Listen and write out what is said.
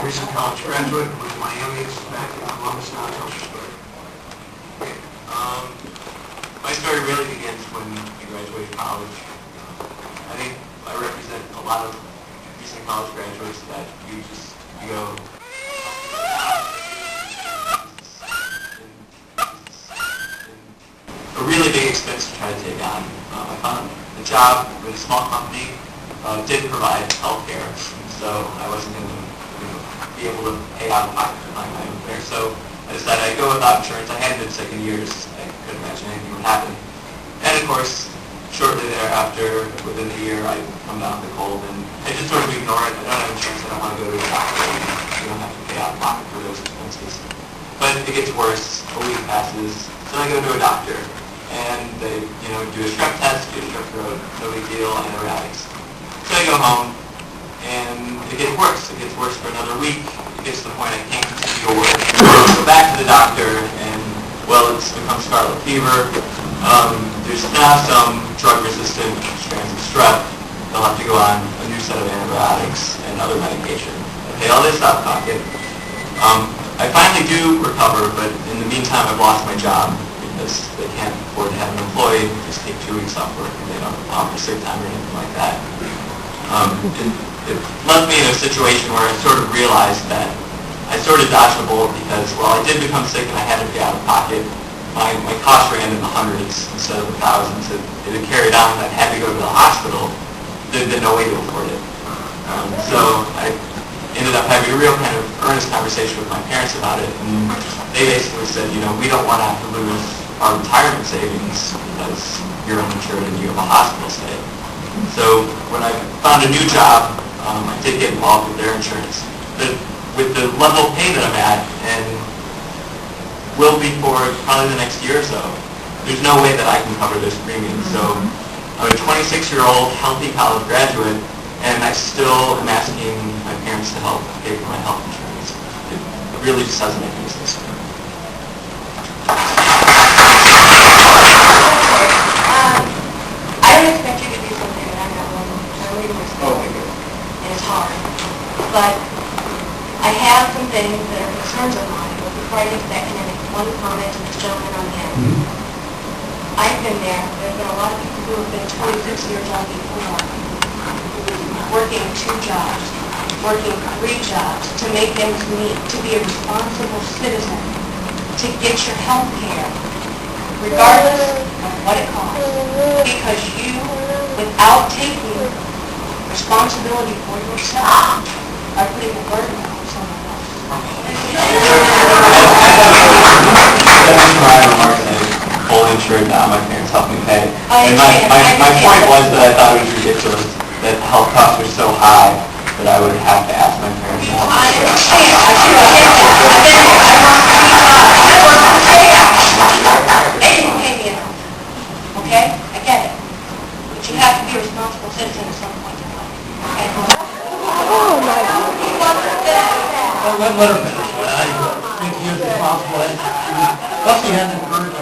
recent college graduate with Miami back in Columbus, now. Tell your story. Okay. My story really begins when I graduated college. I think I represent a lot of recent college graduates that you go. A really big expense to try to take on. I found a job with a small company, did provide health care, so I wasn't going to be able to pay out of pocket to find my own care. So I decided I'd go without insurance. I hadn't been sick in years. I couldn't imagine anything would happen. And of course, shortly thereafter, within the year, I come down with a cold, and I just sort of ignore it. I don't have insurance. I don't want to go to a doctor. You don't have to pay out of pocket for those expenses. But it gets worse. A week passes, so I go to a doctor. And they, do a strep test, get a strep throat, no big deal, antibiotics. So I go home, and it gets worse. It gets worse for another week. It gets to the point I can't continue to work. I go back to the doctor, and, well, it's become scarlet fever. There's now some drug-resistant strands of strep. They'll have to go on a new set of antibiotics and other medication. I pay all this out of pocket. I finally do recover, but in the meantime, I've lost my job. Because they can't afford to have an employee just take 2 weeks off work, and they don't offer sick time or anything like that. It left me in a situation where I sort of realized that I sort of dodged the bullet because, while I did become sick and I had to pay out of pocket, my costs ran in the hundreds instead of the thousands. It had carried on that I had to go to the hospital. There'd been no way to afford it. So I ended up having a real kind of earnest conversation with my parents about it, and they basically said, we don't want to have to lose our retirement savings because you're uninsured and you have a hospital stay. So when I found a new job, I did get involved with their insurance. But with the level of pay that I'm at, and will be for probably the next year or so, there's no way that I can cover this premium. So I'm a 26-year-old healthy college graduate, and I still am asking my parents to help pay for my health insurance. It really just doesn't make any sense to me. I don't expect you to do something that I'm not willing to totally respect. And it's hard. But I have some things that are concerns of mine. But before I get to that, can I make one comment to this gentleman on the end? I've been there. There's been a lot of people who have been 26 years old before, working 2 jobs, working 3 jobs to make ends meet, to be a responsible citizen, to get your health care, regardless of what it costs. Because you, without taking responsibility for yourself, are putting a burden on someone else. Fully insured now, my parents help me pay. And my point was that I thought it was ridiculous that health costs were so high that I would have to ask my parents to help me pay. I understand. I get that. They didn't pay me enough. Okay? I get it. But you have to be a responsible citizen at some point in life. Okay? Oh my God. Well, let her finish. I think he is responsible. Plus, he had an urge